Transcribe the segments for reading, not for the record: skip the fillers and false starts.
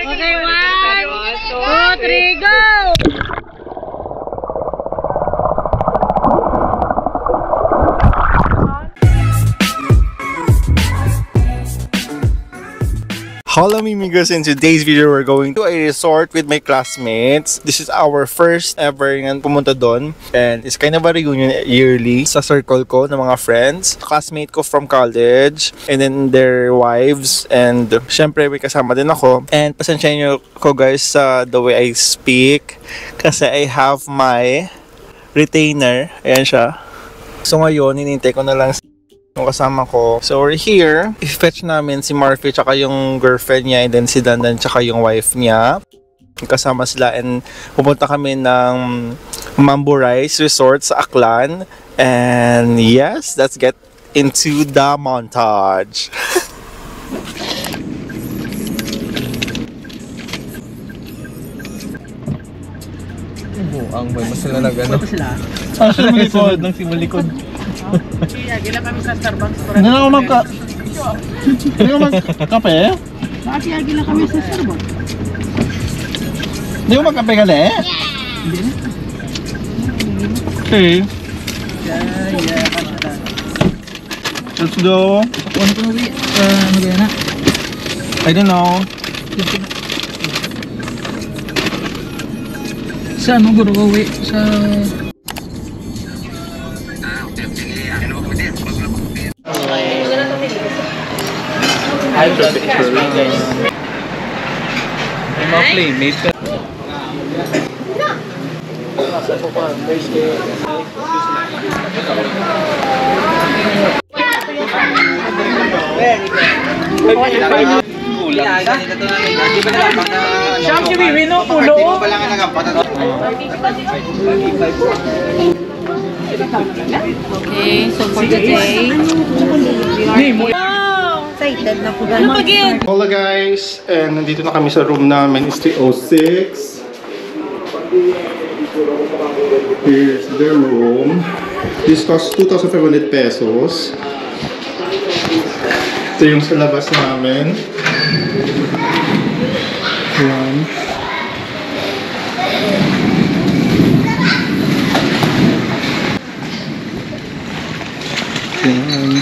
Okay, 1, 2, 3, go! Hello amigos, in today's video we're going to a resort with my classmates. This is our first ever nga pumunta doon, and it's kind of a reunion yearly sa circle ko ng mga friends. Classmate ko from college and then their wives, and syempre may kasama din ako. And pasensya nyo ko guys sa the way I speak kasi I have my retainer. Ayan siya. So ngayon, hinintay ko na lang yung kasama ko. So we're here. I-fetch namin si Murphy tsaka yung girlfriend niya, and then si Dandan tsaka yung wife niya. Kasama sila, and pupunta kami ng Mambo Rice Resort sa Aklan. And yes, let's get into the montage. Ang may mas na nagano. Ah, simulikod. Nang simulikod. Gila kami sa Starbucks. Hindi na ako magkape? Bakit gila kami sa Starbucks? Hindi ko magkape ka na eh? Hindi na. Okay. Let's go. Ano ko uwi? Ano ba yan na? I don't know. Sa ano guro uwi? Sa... Ay, picture lang guys. May mga playmate ka. Siyam si Bibi no? Pulo? Okay, so for today, excited na po. Hello guys, and nandito na kami sa room namin. It's 306. Here's their room. This costs 2,500 pesos. Ito yung sa labas namin. Ayan. Ayan.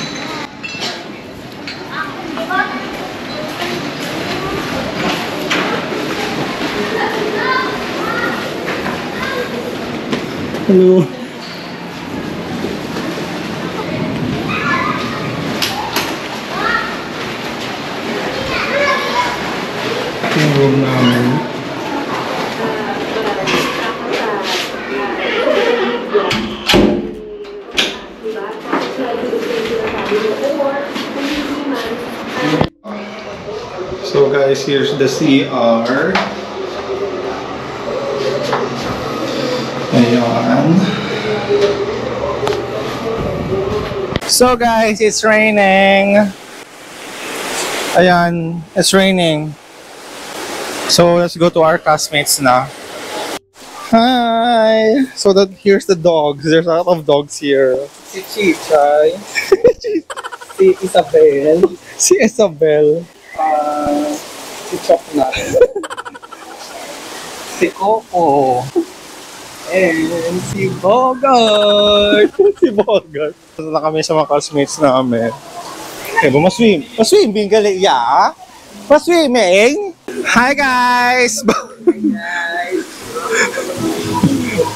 Hello. Yung room namin. So guys, here's the CR. Ayan. So guys, it's raining. Ayan, it's raining. So let's go to our classmates na. Hi! So here's the dogs. There's a lot of dogs here. Si Chichay. Si Isabel. Si Isabel. Si Choknat. Si Coco. And si Bogart. Si Bogart. Punta na kami sa mga classmates namin. Okay, maswim. Maswimming gali, yeah? Maswimming? Hi guys!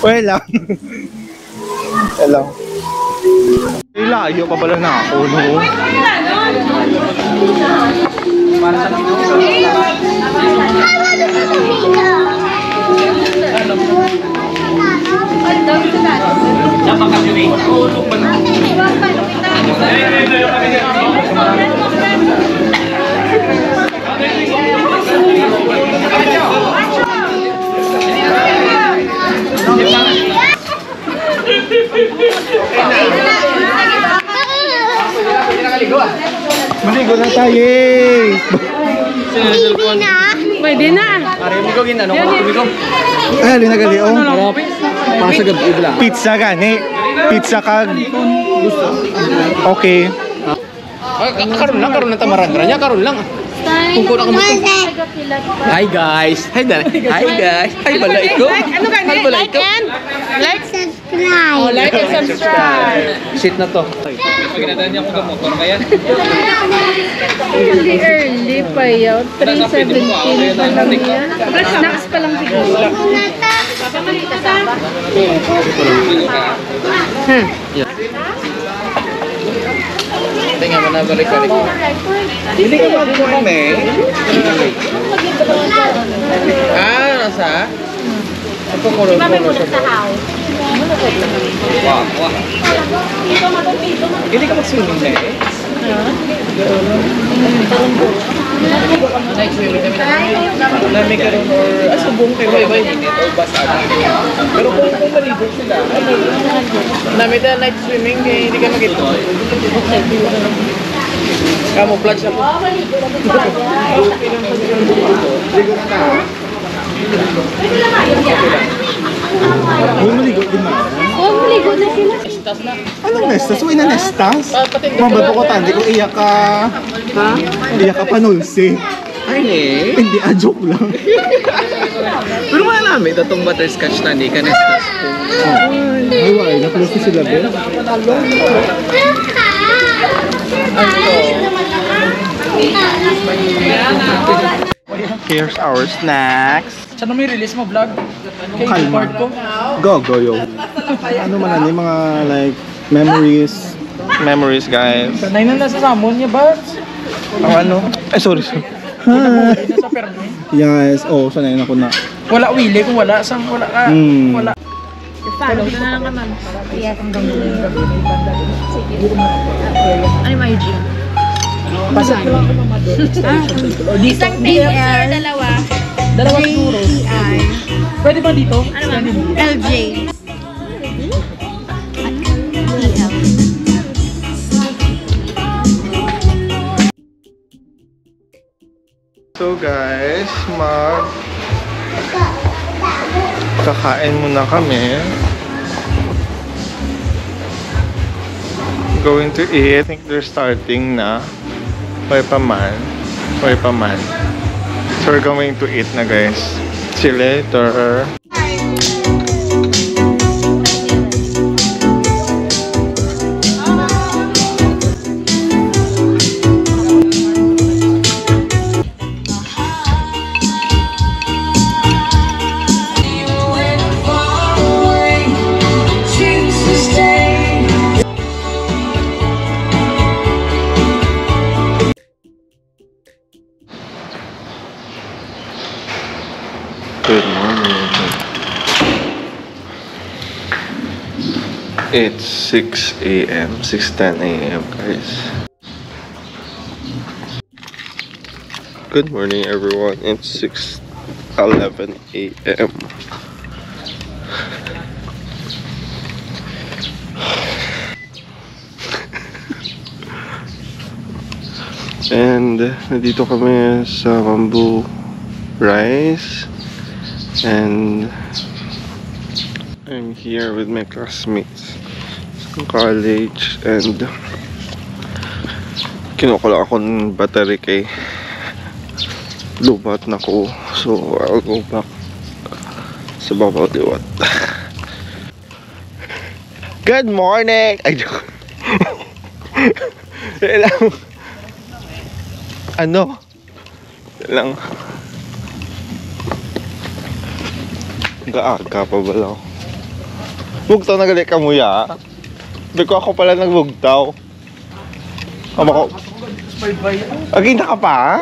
Wala lang. Wala lang. Layo pa pala na ako, no? Maligo na tayo! Pwede na! Arinig ko ginano ko tumigo. Ay, halina gali, oh. Pasa gabi bla. Pizza gani. Pizza kag. Okay. Karon lang tamaran niya karon lang. Kung kuna ka mo Hi guys! Hi guys! Hi bala ito! Ano ka? Hi bala ito! Like? Subscribe. Oh, like and subscribe. Shit na to. Pagkinataan niya ako ng motor ba yan? Hindi early pa yun. 3:17 pa lang yan. Snacks pa lang siguro. Tingnan mo na balik-balik. Hindi ka mag-join eh. Nasa? Ito kulo-kulo siya. Wah. Hindi ka mag-swimming na eh. Night swimming kami namin karoon or subong kayo ba hindi o basta pero kung maligo sila namin na night swimming hindi ka mag-ito camouflage ako Maligo din na. Maligo na sila. Anong nestas? Uy na nestas? Mabato ko tandi kung iyak ka. Ha? Iyak ka panulsi. ay eh Hindi, joke lang. pero wala namin itong butterscotch na hindi ka nestas Ay, wala. Nakulos ko sila, Ben. Here's our snacks. saan may release mo vlog? Kalma. Go, yo. Ano man yan, mga like memories. Memories, guys. sanay na nasa samon niya ba? Ang ano? Ay, sorry. nasa permi Yes, sanay na ko na. wala wili kung wala sang wala ka wala Follow na lang naman. Yes, ang ganda. Ano yung IG? pasok ko lang ako Isang table sir, dalawa siguro pwede ba dito? Ano ba? LJ. So guys, kakain muna kami. Going to eat. I think they're starting na. Hoy pa man. So we're going to eat na, guys. See you later. Good morning. It's 6 a.m. 6:10 a.m. guys. Good morning everyone. It's 6:11 a.m. And nandito kami sa Bamboo Rice. And I'm here with my classmates from college and kinukuha ako ng battery kay lubat na ko, so I'll go back sa Babaw Diwat. Good morning! Ay, joke. Ano? Lang. Gaaga pa ba lang? Bugtaw na gali ka mo ya. Di ko ako pala nagbugtaw. Ama ko. Agay na ka pa?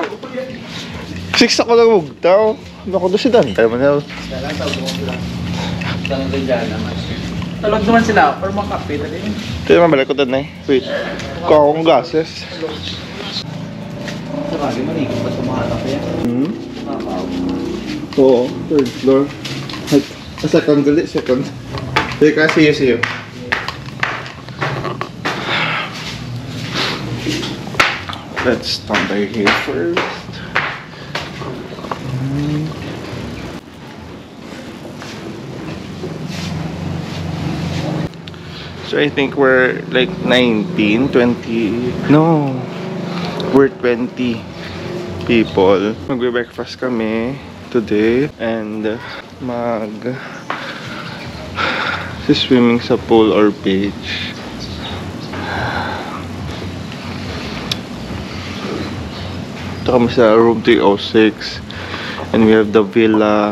6 ako nagbugtaw. Ako doon si Dan. Tayo man yun. talog naman sila or mga kape dali Tayo naman balik ko doon eh. Wait. Kuha akong gases. sabagay maligod ba tumahanap yan? Oo. Third floor. Second gali. Second. Teka, see you. Let's stop by here first. So I think we're like 19, 20. No, we're 20. people. Magbe-breakfast kami today and swimming sa pool or beach. Ito kami sa room 306 and we have the villa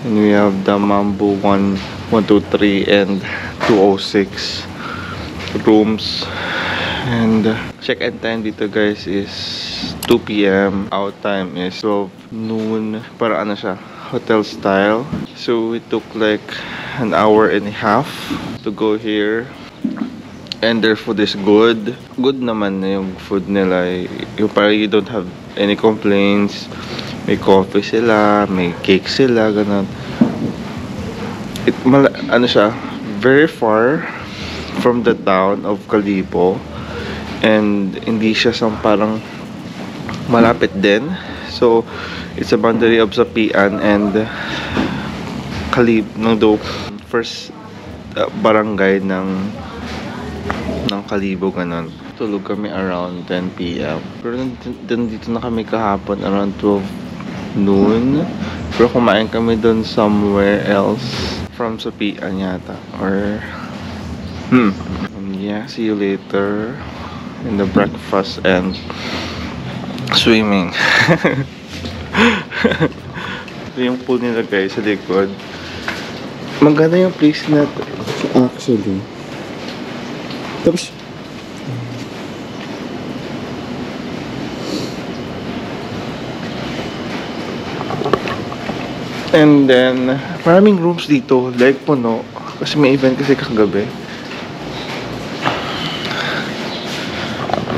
and we have the Mambo 123 and 206 rooms. And check-in time dito guys is 2 p.m. Out time is 12 noon. Para ano siya, hotel style. So we took like an hour and a half to go here. And their food is good. Good naman na yung food nila. Yung parang you don't have any complaints. May coffee sila, may cake sila, ganun. Ano siya, very far from the town of Kalibo. And hindi siya parang malapit din. So, it's a boundary of Sapian and Kalibo, first barangay ng Kalibo, ganun. Tulog kami around 10 p.m. Pero dito na kami kahapon around 12 noon. Pero kumain kami dun somewhere else from Sapian yata. Or yeah, see you later in the breakfast and swimming. Ito yung pool nila guys sa likod. Maganda yung place na actually. Tapos and then maraming rooms dito, like puno kasi may event kasi kagabi.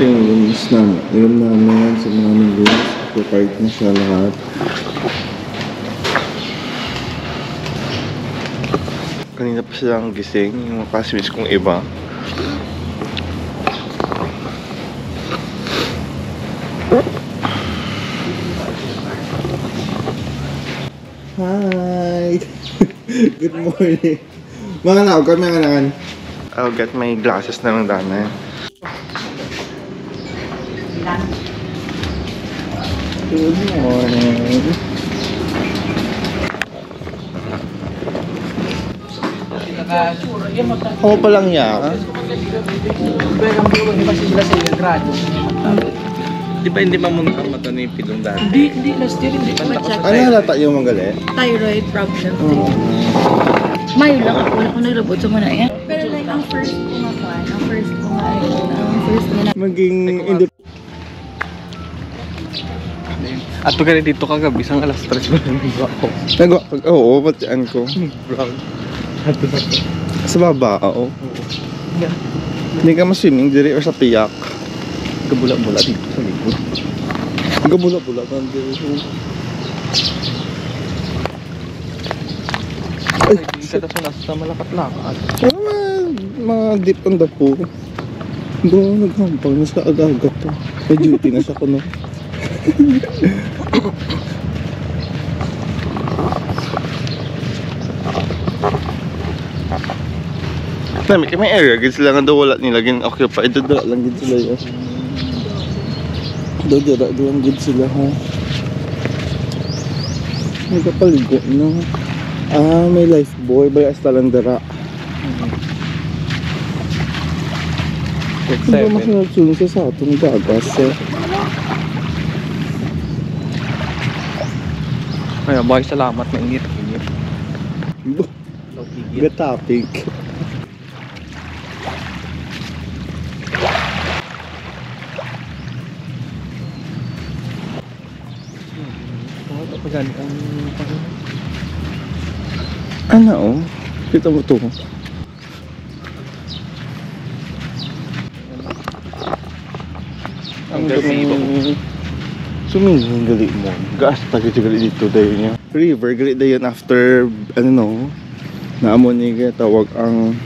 Ito yung rooms namin. Yung namin sa maraming rooms. Occupied na siya lahat. Kanina pa silang gising, yung mga classmates kong iba. Hi! Good morning! Mga naog kami mga nakan. I'll get my glasses na lang dana. Good morning! Ako pa lang yan. Di ba hindi mamunta mata ni Pilong dati? Hindi, last year hindi. Ano halata yung magali? Thyroid problem. Mayo lang ako. Wala ko naglabot sa mga yan. Pero like, ang first ko nga pa. Ang first ko nga na. Maging At pag dito kagabi, isang alas 3 ba nagawa ko? nagawa ko? Oo, patian ko. Brown. Sa baba, oo. Yeah. Hindi ka ma-swimming diri or sa piyak. Kabula-bula dito sa likod. Gabula-bula ka diri. Ay, hindi ka na sa malakat-lakat. Mga deep on the pool. Doon, naghampang na sa aga-aga to. May duty na siya kuno. May area gid sila nga daw wala nila gin occupied dada lang gid sila yun. Dada lang gid sila ha. May kapaligo no. May lifebuoy ba hasta lang dara. Hindi mo masunod sa atong gagas eh. Kaya boy, salamat, mainit. Good topic. Ano oh? Kita mo to. Ang dami. Sumingin gali mo. Gaas tagay gali dito dayon niya. River gali dayon after ano no. Naamo ni tawag ang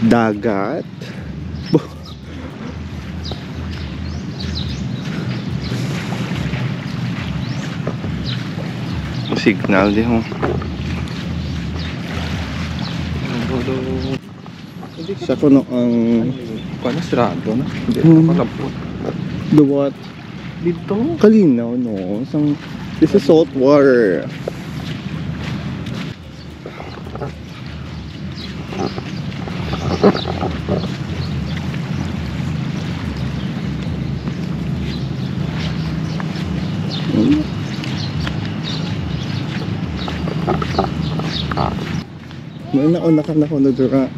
dagat. Signal di ho. Sa kuno ang Paano sirado na? Hindi na malabot. the what? Dito. Kalinaw, no? This is salt water. May nauna ka na ko na dura.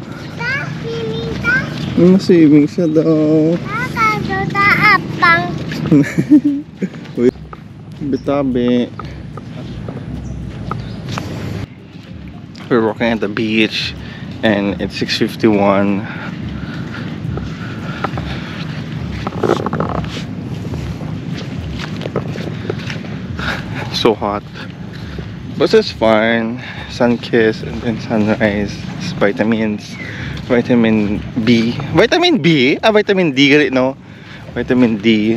Swimming siya daw. Uy, bitabi. We're walking at the beach and it's 6:51. So hot, but it's fine. Sun kiss and then sunrise. It's vitamins, vitamin B, vitamin B, vitamin D, no? Vitamin D.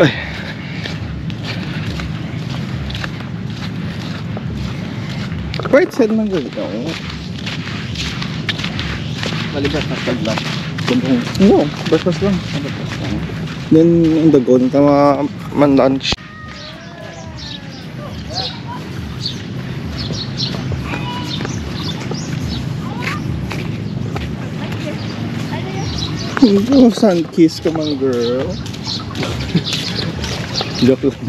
Ay. Right side man dito. Malibat na pagla. No, basbas lang. Then in the goal tama man lunch. Oh, sun kiss come on, girl. Joke lang.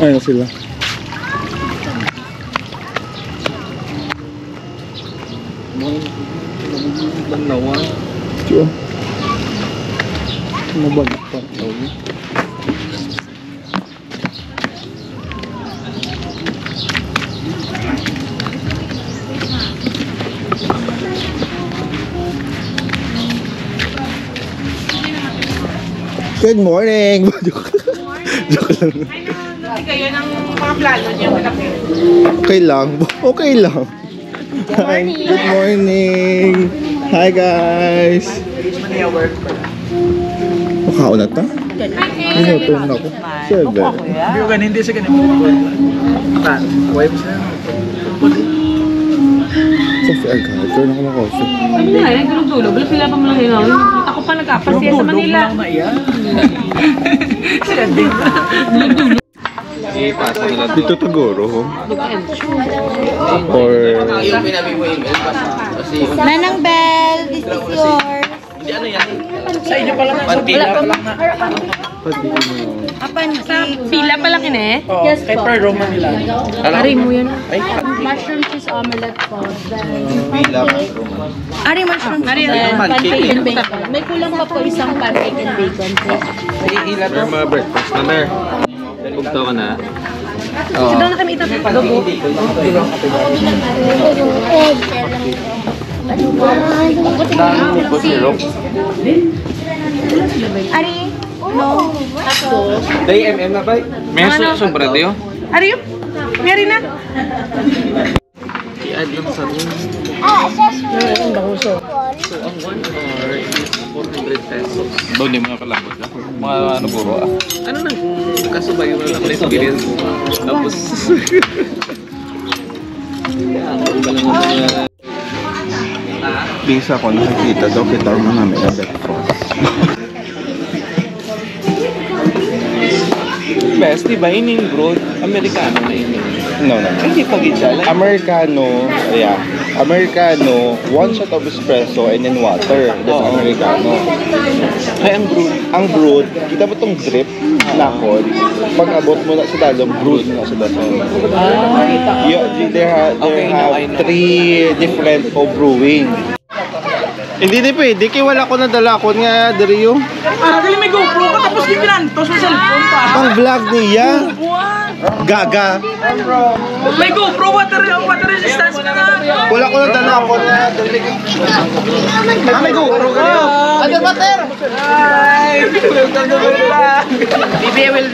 Ayun na sila. Banlawan. Tiyo. Mabagak pa. Good morning! Joke lang. Hindi kayo ng mga plano niyo. Okay lang. Okay lang. Hi. Good morning. Hi guys. Makaon na ta? Minutong na ako. 7. Hindi ka hindi sa ganito. Wipe siya. Coffee agad. Turn ako ng coffee. Ano na, nagdulog-dulog. Wala sila pa mo lang yun. Ako pa nagkapasya sa Manila. Sila din. Dito siguro. Or... Nanang Bell, this is yours. Sa inyo pala na. Pila pa lang na. Sa pila pa lang yun eh. Oo, kay Per Roman nila. Ari mo yun. Ay, Mushroom cheese omelette po. Ari mushroom. Ari Pancake and bacon. May kulang pa po isang pancake and bacon. naiila to. Mga breakfast na mer. Bugto ka na. So doon na kami ito. Adobo. Ari? No. Day MM na ba? May sobra tayo. Ari yun. Meron na. I-add lang sa room. So, ang 1 hour is 400 pesos. Doon din mga kalabot na. Mga ano puro ah. Ano na kung kasabay mo lang experience mo. Tapos... Bisa ko nakikita daw kita mo namin na breakfast. Best, di ba? Ining broad, Amerikano na ini. No. Hindi pag-itsa. Like, Americano, yeah. Americano, 1 shot of espresso and then water. That's Americano. kaya ang broad. Ang brood, kita mo tong drip, lakon. Pag abot mo na sa dalong, brood na sa dalong. Yeah, they have Okay, now I know. 3 different of brewing. Hindi na pwede, kaya wala ko nadala ko nga, dari yung Dali may GoPro ka tapos di pinantos sa cellphone pa. ang vlog niya. Gaga. May GoPro, water resistance ka na. Wala ko nadala ko nga, dari yung may GoPro ka niyo. Ano water? Hi! Welcome to Manila. BB will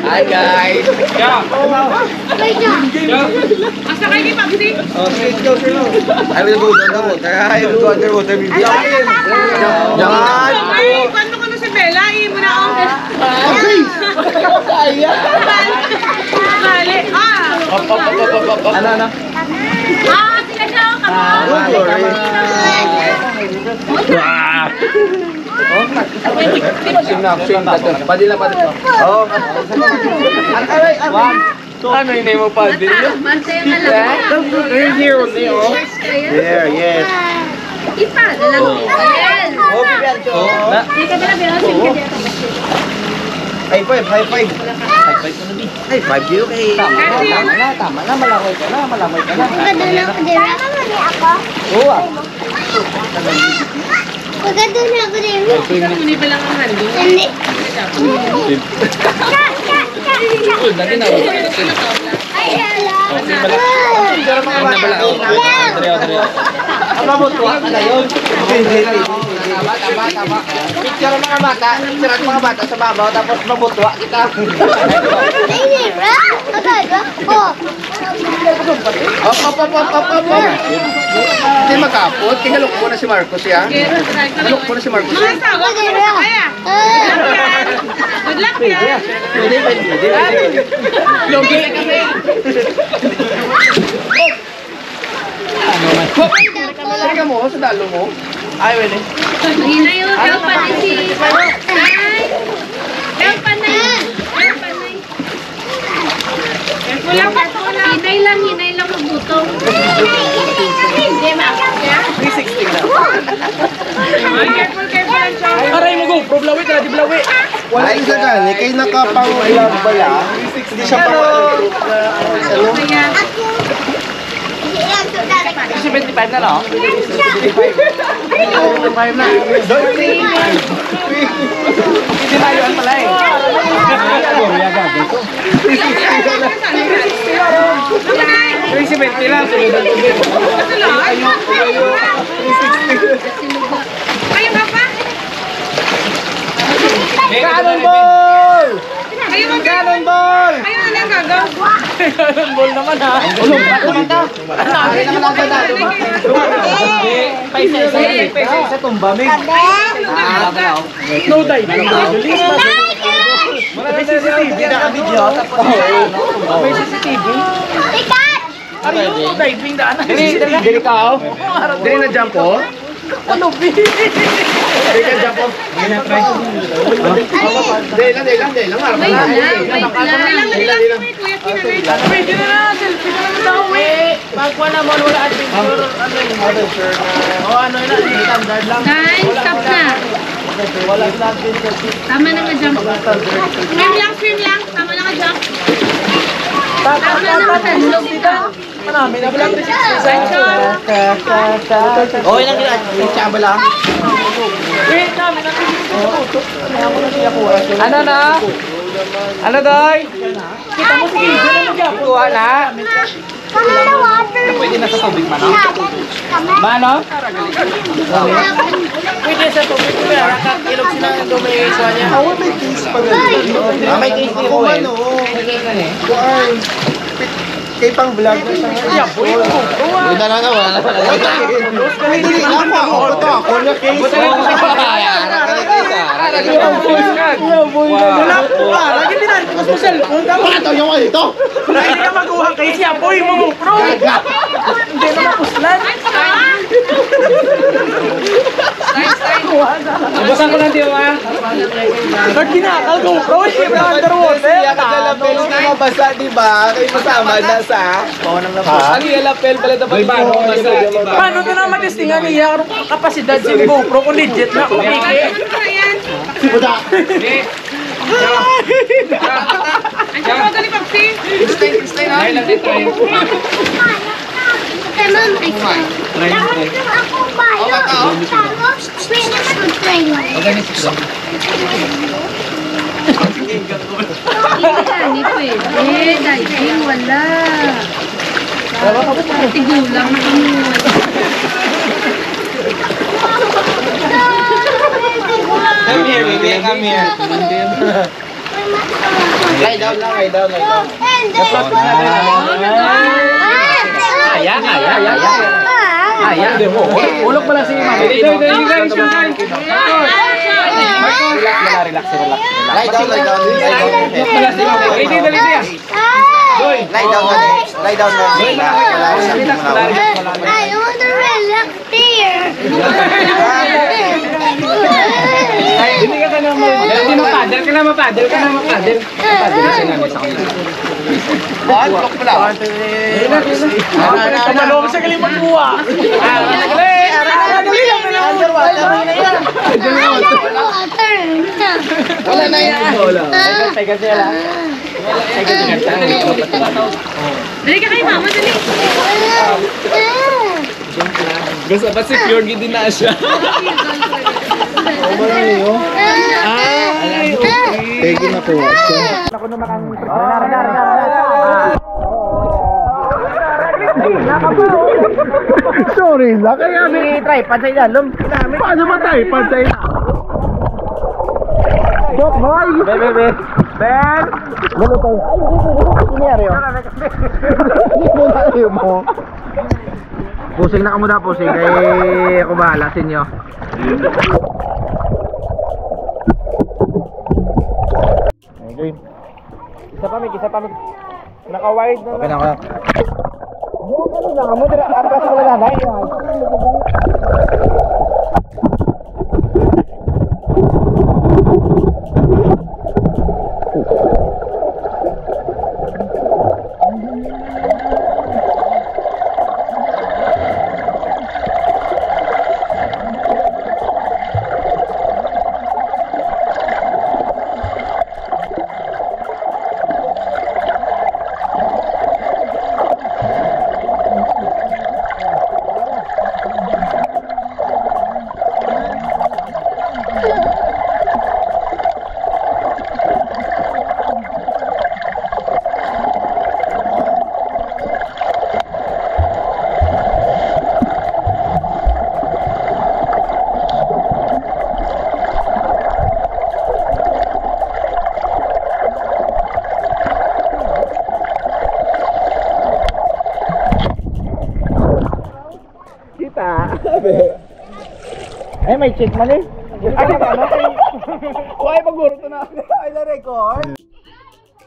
Hi guys. Asa kayo kay Pabsi? I will go down the water. I will go underwater. Jangan. Ay, kwento ka na si Bella. Iimo na ako. Mali. Ano? Sila siya ako Ano yung mo pa din? There, yes. High five, high five. High five yun kay... Tama na, malakoy ka na. Oo ah. Magandun ako din. Hindi pa lang ang handle. Hindi. Dati na. Ay, hala. Tama. Picture ang mga bata. Picture ang mga bata sa babaw. Tapos mabutwa kita. Ay, Nira. Maganda. Oh. Hindi magkapot. Kinalok mo na si Marcos ya. Kinalok mo na si Marcos. Mga asawa ko na kaya. Good luck yan. Yogi. Teka mo, sa dalo mo. Ay, wala. Hinay o, daw panay si... Ay. Daw panay. Hinay lang magbuto. Hindi, makakaya. 360 na. Careful ang chong. Aray mo go. Pro blawi ka, di blawi. Wala isa gani, kay nakapang ilang bala. Hindi siya pang... Kasi 25 na lang. 25 na. Hindi na yun pala eh. 370 lang. Kayo nga pa? Cannonball! Kayo nga pa? Cannonball! Kayo na lang gagaw. Cannonball naman ha. Ulong pa naman ta. Sabi naman ang ganda. Paisa tumba. No dive. May CCTV na ka-video. May CCTV. Ano yung diving daan? Dili ka o? Dili na jump o? Ano B? Dili ka jump o? Dili na try. Dili lang. Pwede na na. Selfie na lang daw eh. Pagkuha naman wala adventure. Adventure na. O ano yun na. Standard lang. Guys, stop na. Wala lang adventure. Tama na nga jump. Swim lang. Tama na nga jump. Tama na matulog dito. Marami na pala 360. Okay lang yun. Chamba lang. Wait, namin na 360. Ano na? Ano doy? Kita mo si Gizo na magkapuha na. Pwede na sa tubig man. Mano? Pwede sa tubig. Ilog sila ng domination niya. May case pa ganun. May case ni Ruel. Kay pang vlog na siya ngayon. Yeah, boy. Buta na nga, wala na pala. Hindi lang ako. Ako na case. Wala po ka. Lagi pinarito ko sa cellphone. Ito yung ano ito. Hindi ka makuha kay siya, boy mo, bro. Hindi na mapuslan. Nabasan ko lang tiyo, ha? Ba't ginakal ko, bro? Siyempre, underwater. Lapel na mabasa, diba? Kayo masama na sa... Ano yung lapel pala dapat ba? Paano ito na matistingan niya? Kapasidad si GoPro kung legit na kumiki. Ang chong mo ni Papsi. Stay na. Dahil lang dito eh. Hindi pwede. Diving, wala. Tigulang na kami. Come here, baby. Come here. Lie down lang, lie down. Aya. Ulog pala si Mama. Dito. Relax. Lie down. Ulog pala si Mama. Dito. Lie down. Relax. I want to Hindi ka na mo. Hindi mapadel ka na mapadel ka na mapadel. Mapadel ka na sa kanila. Lock pala. Ano sa kalimang buwa? Wala na yan. Teka sila. Dali ka kay mama, dali. Gusto ba si Pure din na siya? Pegi na po. Sorry, kaya Try, pansay na. paano ba tayo? Pansay na. Joke boy! Ben! Ano tayo? Ay, hindi yun. Ayaw mo. Pusing na ka muna, pusing. Kaya ako bahala sa inyo. Okay. Isa pa, Naka-wired na. Okay na ako. Ano na, mo dira atas wala na. Ay, may check man eh. Ay, why paguro to na? Ay, na record.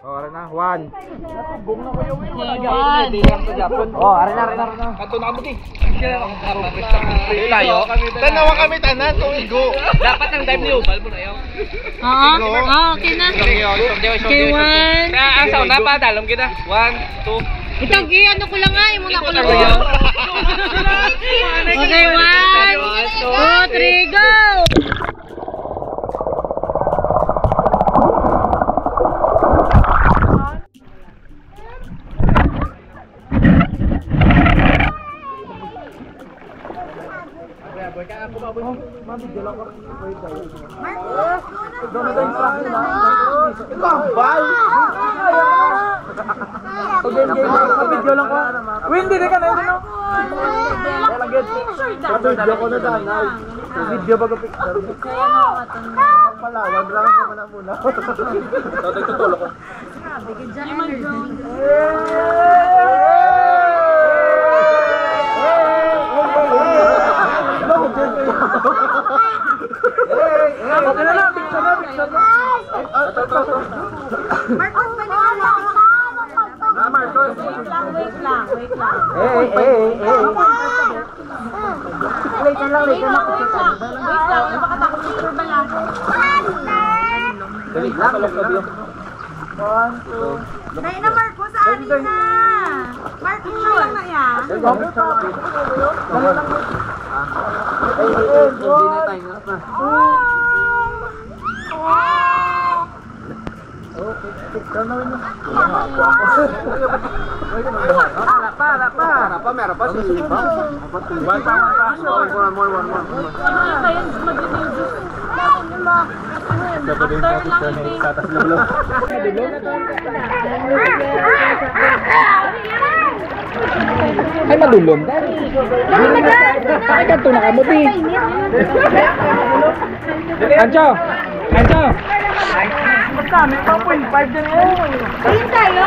Oh, ara na. 1. Natubong na ko yung Oh, ara na. Kanto na kamo ti. Layo. Tanawa kami tanan kung igo. Dapat ang dive ni Ubal mo na yun. Okay na. Okay, 1. Ang sauna pa, dalom kita. 1, 2. Ito, ano ko lang nga, muna ko lang. Okay, 1, 2, 3, go! Video lang ko. Windy ka na yun, no? Video ko na danay. Video bago picture. Pagpalawan, lang naman na muna. Tutulog ko. Okay na lang, picture na. Marcos, pwede ka lang. Marcos. Wait lang. Wait lang. Napakatakot picture ba lang? Dali lang, kalog-kalog. 1, 2. Nay na Marcos, saan na? Marcos, lang na yan. Meron pa si Iba. One pa. Ay, madulom ka. Ay, kanto na ka mo, di. Ancho! kami, 1.5 din eh. Ayun tayo.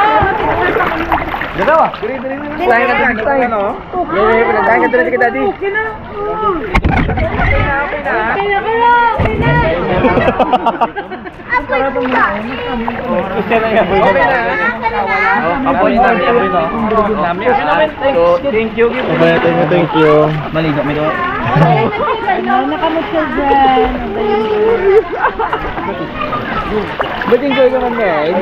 Dalawa. Diri. Tayo ka dyan. Tayo no? Tayo ka dyan kita di. Okay na. Okay na. Thank you. Thank you. Maligo mo ito. Nakamot ka dyan. Ba't enjoy ka man guys?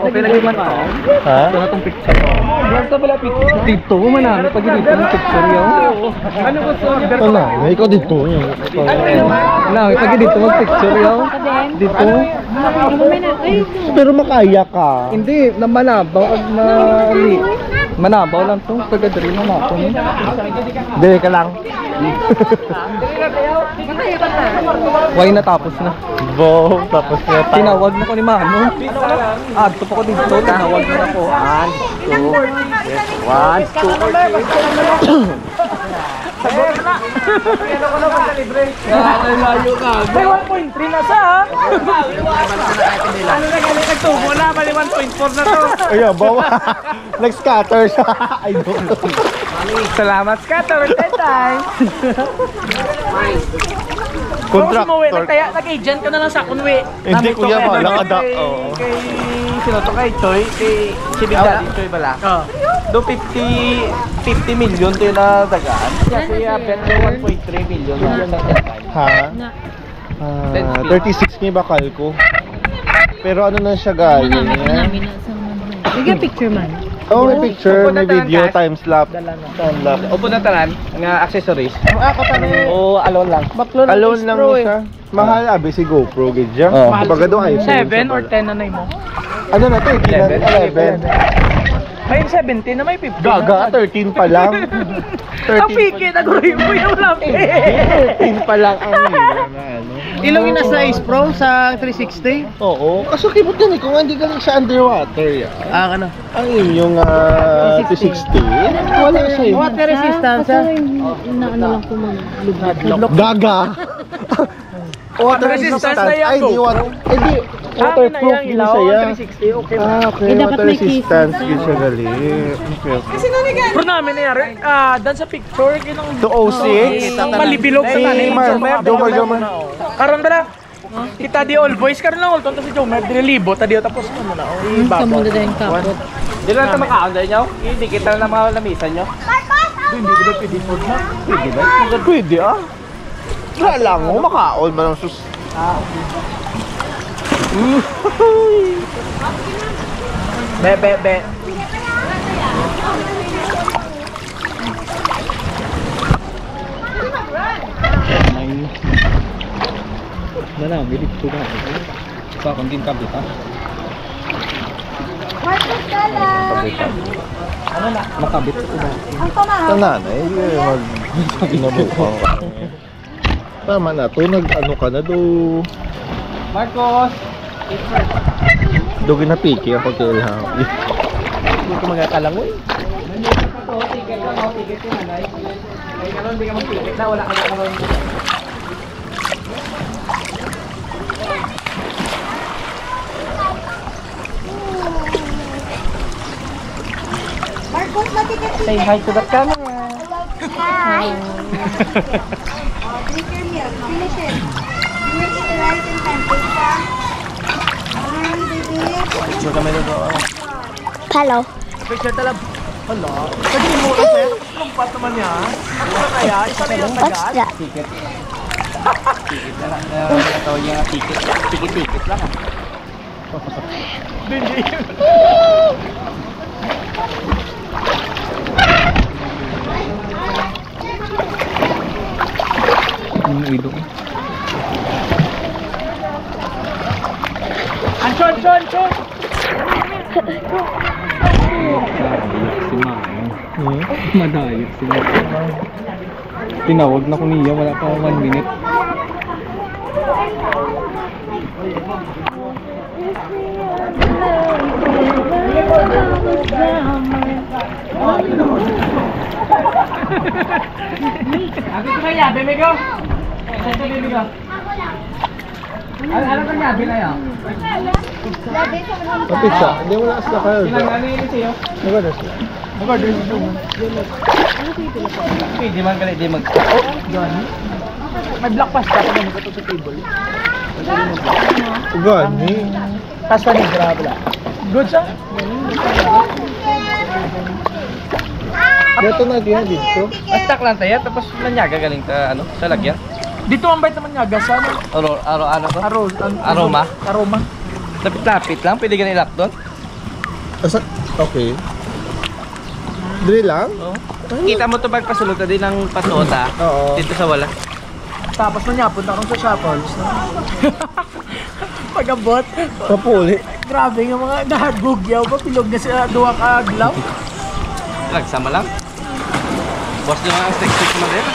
Nag-enjoy man ako. Ha? Ito na itong picture ko. Basta pala picture. Dito mo man namin pag dito ng picture yun. Ano gusto? Wala, ikaw dito. Wala, pag dito mag-picture yun. Dito. Pero makaya ka. Hindi, na manabaw at mali. Manabaw lang to. Pagkadari na natin. Dili ka lang. Why natapos na? Bo, tapos na tayo. Tinawag na ko ni Mano. Adto pa ko dito. Tinawag na ako. 1.3 na sa ha? Ano na galing nagtubo na? Bali 1.4 na to. Ayun, bawa. Nag-scatter siya. I don't know. Salamat scatter. 10 times. Contractor. Nag-agent ka na lang sa Kunwi. Hindi, kuya, walang adak. Kay sino to kay Choi? Si Big Daddy Choi bala. Do 50 million to yung nadagaan. Kasi bet ko 1.3 million. Ha? 36 nga bakal ko. Pero ano na siya galing? Sige, picture man. Oh, may picture, may video, time-lapse. Upo na tanan nga accessories. Ako pa o alone lang. Alone lang siya. Mahal, abi si GoPro, gidya. Baga doon iPhone. 7 or 10 na na mo? Ano na to? 11. May 17 na may 15. Gaga, 13 pa lang. 13 Ang piki, naguloy mo yung lapi. 13 pa lang ang hila na ano. Ilong yung nasa Ace Pro sa 360? Oo, kaso kibot yan eh, kung hindi galing sa underwater yan. Ano? Ang inyong 360, wala siya eh. Water resistance ha? Ano lang po mga Gaga! Water resistance resistance. na yan, Ay, di GoPro. water. Eh di, waterproof yung yun ilaw, siya. 360, okay. Okay, Eh, dapat water may resistance case yun siya gali. Okay. Pero namin nangyari, dan sa picture, ginong 206? malibilog sa tanin. Jomar. Karon ba na? Kita di all boys, karon lang all tonto si Jomer, dinilibo, ta diyo tapos ano na. sa mundo dahil kapot. Di lang ta makaon dahil nyo? Hindi kita na mga lamisan nyo? Hindi ko ba pwede food na? Pwede ba? Pwede ah. Wala lang mo, makaon man ang sus. Be. Mana, milik ko na. Sa akong din kabit ha. Ano na? Makabit ko ba? Tananay, mag-inabukang ka. Tama na to, nag-ano ka na do. Marcos! Do ginapiki ako kay Ilham. Hindi ko magkakalangoy. Ticket lang, ticket ko nanay. Ay, karon hindi ka mag-ticket na, wala ka na karon. Marcos, matikat Say hi to the camera. Hi. Drink your milk. Finish it. Finish it right in time. Baby. Huwag kami doon. Hello. Picture talab. Hala. Pwede mo kasi. Lumpat naman yan. Ano na kaya? Isa na yung What's tagat. that? Ticket. Ticket na lang. Tawag niya nga ticket. Ticket lang ah. Hindi. Ang ilong. Anchon! Si Mano. Madayot si Mano. Tinawag na ko niya, wala pa 1 minute. Ako ko kaya, bebe ko. Ano ka yabi na yan? Pizza. Hindi mo na asla kayo. Pwede man ka di mag... Oh, yan. May black pasta pa naman ito sa table. Gani. Pasta ni grabe lang. Good siya? Dito na din dito. Astak lang tayo, tapos nanyaga galing ka, ano, sa lagyan. Dito ang bait naman niya, gasa ano? Ano to? Aroma. Lapit-lapit lang, pwede ka nilak doon. Okay. Dili lang? Oo. Kita mo to pagpasulot na din ng patuota. Oo. Dito sa wala. Tapos na niya, punta akong sa Shuffles. Pag-abot. Kapuli. Grabe yung mga nahagugyaw ba? Pilog na sila duwa ka aglaw. Nagsama lang. Boss naman ang next week naman din.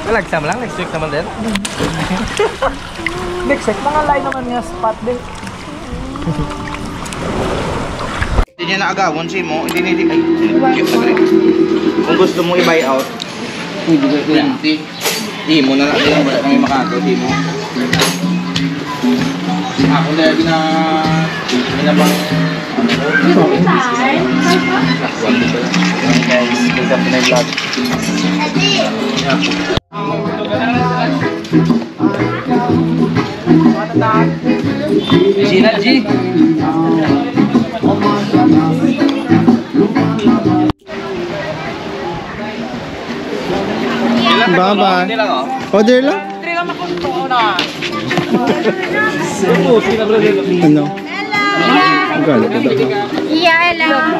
Nagsama lang, next week naman din. Next week, mga line naman nga spot din. Hindi niya naagawon si mo, hindi nili ay cute na rin. Kung gusto mo i-buy out, 20. Imo na lang din, wala kami makagaw, di mo. Ako na ginabang guys, welcome to my vlog. Gina G. Bye-bye. Hindi lang, oh. Order lang? Hindi lang makunto na. Ano? Ang galit ito. Yeah, hello.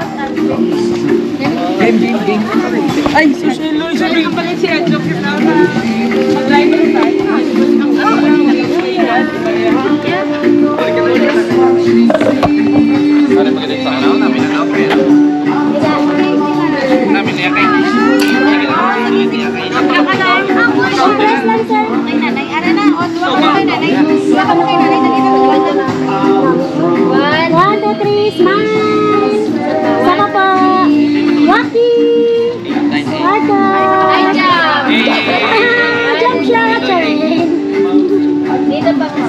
Ay, susunod. Sabi ka pala si Edjo, mag-live na tayo. Ano pa ganit sa kanal? Namin na pero. Namin niya kayo. One, two, three, smile. Sama po. Waki. Waka. Jump shot. Dito pa po.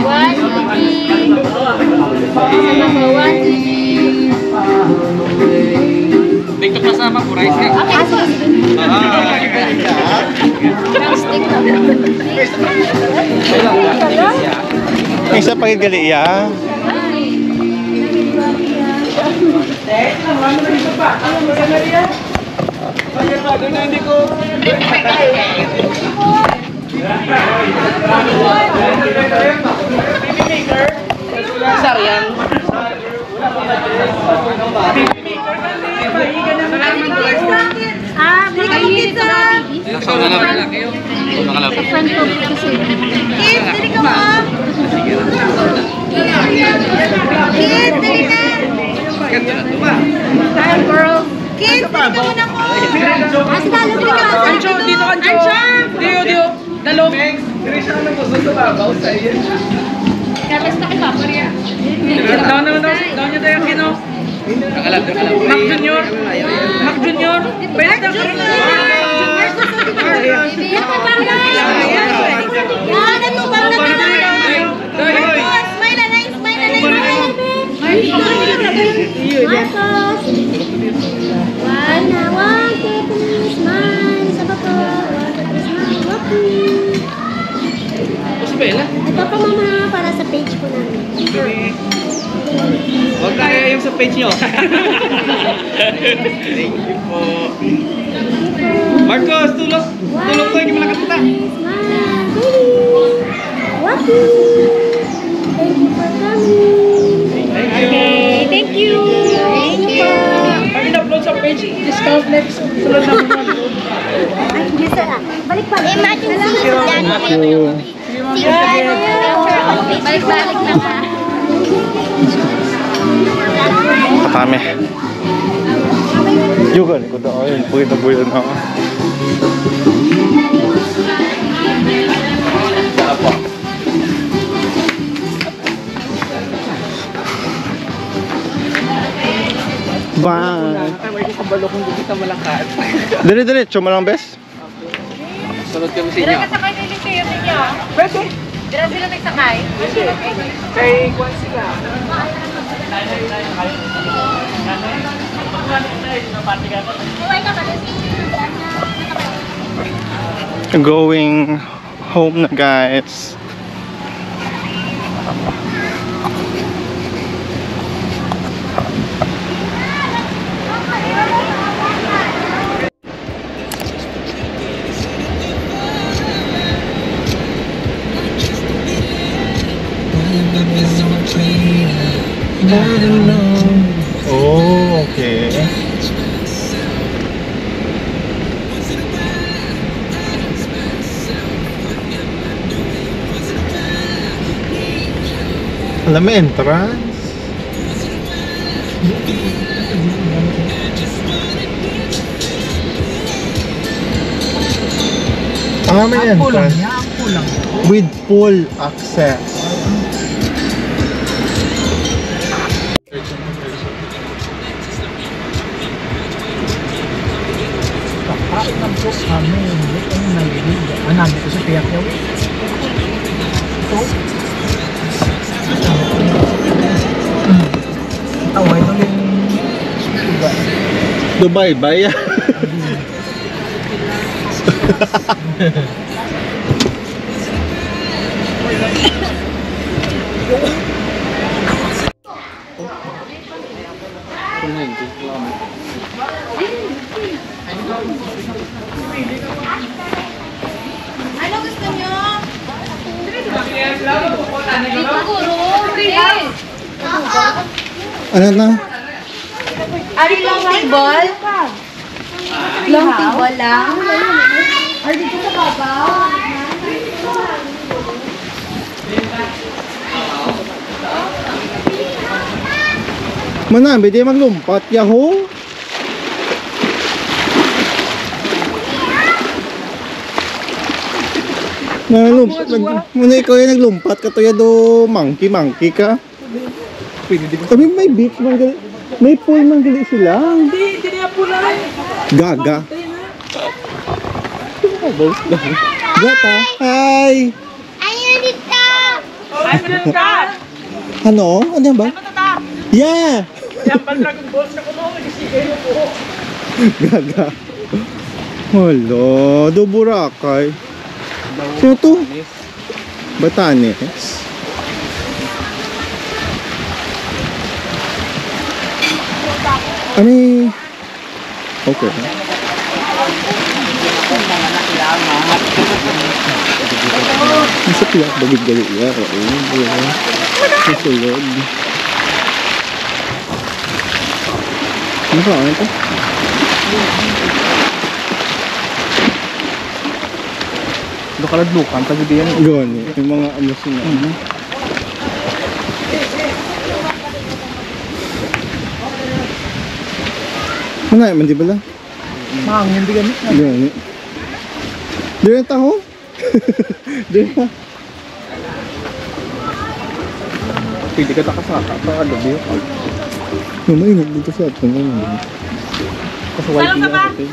One, two, three. Sama po. One, two, three. Dito kasama po, rice ka. Okay, stick na. May isa pagigali ya. Pizza! Nasa na lang kayo. Nakalapit. Front ko kasi. Kid, dali ka mo! Kid, dali na! Hi, girl! Kid, dali ka muna ko! Asa talo, dali ka mo! Ancho, dito Ancho! Dio! Dalo! Kapes na kita, Maria. Down niyo tayo, Kino. Mac Junior. Pwede na ka rin. Ito pa mama para sa page ko namin. Huwag kaya yung sa page nyo. Thank you po. Marcos, tulog. Tulog ko, hindi mo nakapunta. Waki! Thank you for coming. Okay, thank you. Thank you. Pag in-upload sa page, discount next. Sunod na mga. Ay, gusto na. Balik pa. Imagine lang. Thank you. Balik-balik na ka. Kami. Juga nih, kuda ayun, buhay na buhay na. Bye. Kabalo kung hindi kita malakad. Dire-diretso mo lang, bes. Sunod kami sa inyo. Pwede. Dira sila nagsakay. Kay Kwan sila. Going home na guys. Oh, okay. Alam mo, entrance. May entrance. With full access. Dubai ba yan? Ano gusto nyo? Dito guro. Please. Ano na? Ari lang table? Long table lang? Ari dito sa babaw? Manambi, di maglumpat. Yahoo! Naglumpat. Muna ikaw yung naglumpat ka to ya do monkey ka. Kami may beach manggali. May pool manggali sila. Hindi niya pulan. Gaga. Gata. Hi. Ayun dito. Ay, meron ka. Ano? Ano yan ba? Yeah. Yan pa Dragon Ball sa kuno. Sige po. Gaga. Hala, do Boracay. Sino to? Batanes. Ani? Okay. Nasa piyak bagid gali iya ko. Susulod. Ano ba? Ano to? Nakaladlukan, tagod yan. Gani, yung mga amos na. Ano man di bala? Mangin, di ganit. Gani. Dire ta ho? Dire. Pwede ka takasaka sa alobi. Mamay na dito sa atin. Kasi white din.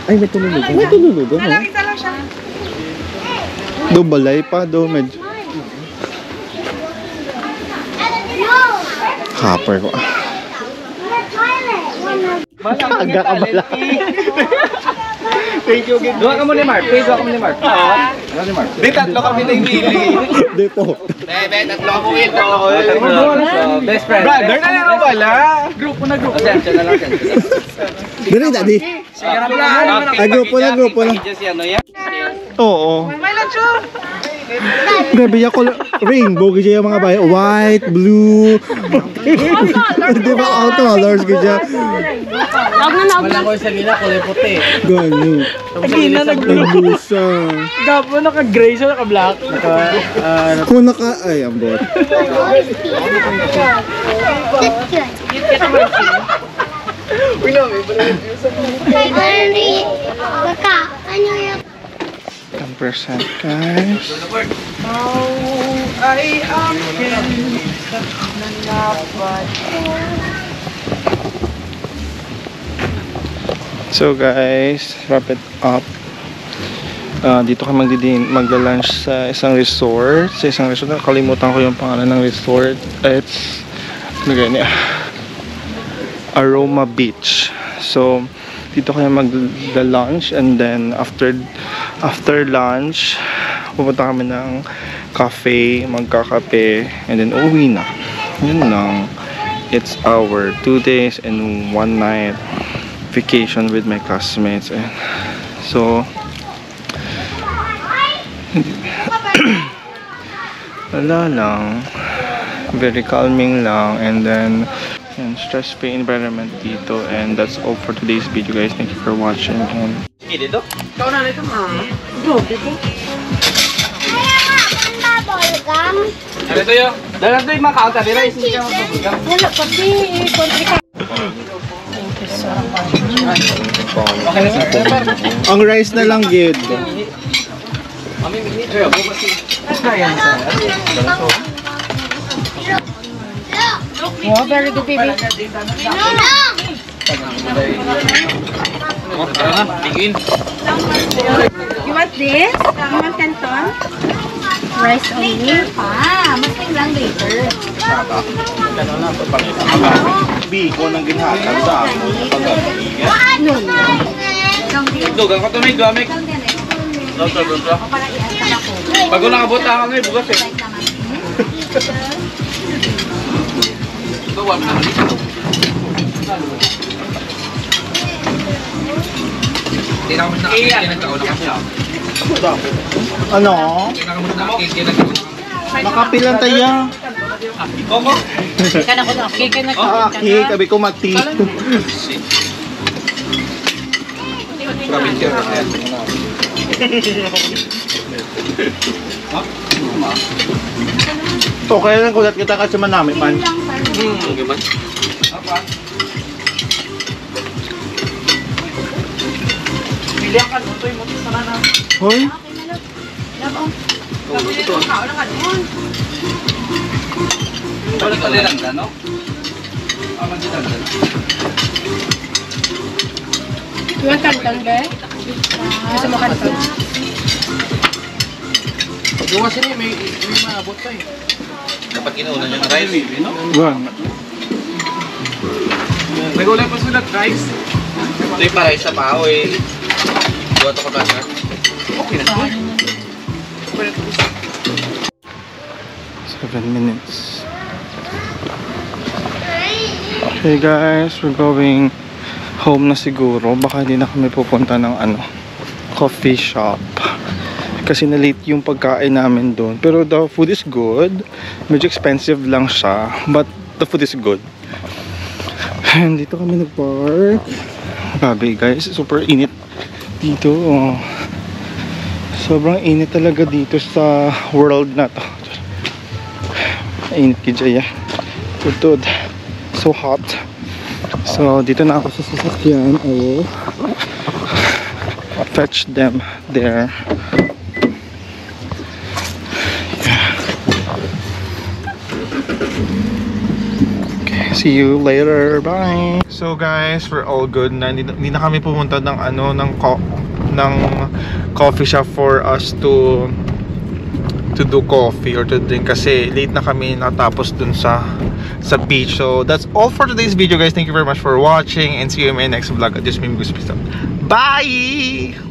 Ay, may tululog. May tululog. Isa lang siya. Do balay pa, do medyo. Hopper ko. Aga ka bala. Thank you again. Doon ka mo ni Mark. Please, doon ka mo ni Mark. Doon ni Mark. Di, tatlo kami na yung pili. Dito. Tatlo ka mo ito. Best friend. Brother na lang wala. Grupo na grupo. Attention na lang. Dali, daddy. Ay, grupo na. Oo. May lunch. Grabe yung rainbow gaya yung mga bahay. White, blue. Di ba all colors gaya? Wala ko sa gila, kulay puti. Ganyo. Hindi na Nag-blue siya. Gapo, naka-gray siya, naka-black. Kung naka... Ay, ang bot. Baka, ano yung 10% guys. Ay, akin na dapat. So guys, wrap it up. Dito kami magla-lunch sa isang resort. Nakalimutan ko yung pangalan ng resort. It's Aroma Beach. So dito kayo magla-lunch, and then after lunch pupunta kami ng cafe, magkakape, and then uwi na. Yun lang. It's our 2 days and 1 night vacation with my classmates. And so wala lang, very calming lang, and then stress-free environment dito. And that's all for today's video, guys. Thank you for watching. And Dito? Ikaw na nito. Ano ito yun? Dala ito yung mga counter nila. Hindi ka magpapagam. Wala kasi, Okay na sir. ang rice na lang, gid. Mami, minit. Ayan sir. Oh, very good, baby. Bigin. You want this? You want canton? Rice only. Masing lang later. Biko ng ginhatag sa ako. No. Dugang ko ito may gamik. Bago nakabot ako ngayon, bugas eh. Ito, wala na dito. Hindi na kami nagkauna kasi ako. Ano? Nakamusta Makapilan tayo. Koko? Kana ko na. Kaya na Aki, kabi ko mati. Provincial na yan. Okay lang kulat kita kasi manami man. Okay ba? Apa? Pilihan ka, tutoy mo sa sana. Hoy, Wala ka lang na, no? Aman din lang. You want canton, be? Gusto mo canton? Gawa sila, may maabot pa eh. Dapat kinuuna niya ng rice. no? one. May gulay pa sila, guys. Ito yung paray sa pao eh. Buhat ako ba sir? Okay na ito. 7 minutes. Okay guys, we're going home na siguro. Baka hindi na kami pupunta ng coffee shop. Kasi na-late yung pagkain namin doon. Pero the food is good. Medyo expensive lang siya. But the food is good. And dito kami nag-park. Grabe guys, super init dito. Sobrang init talaga dito sa world na to. Init kijaya. Tutod. So hot. So dito na ako sa sasakyan. I will fetch them there. Okay, see you later. Bye. So guys, we're all good na. Hindi na kami pumunta ng ng coffee shop for us to do coffee or to drink kasi late na kami natapos dun sa beach. So that's all for today's video guys. Thank you very much for watching and see you in my next vlog. Adios, Mimigos. Peace out. Bye!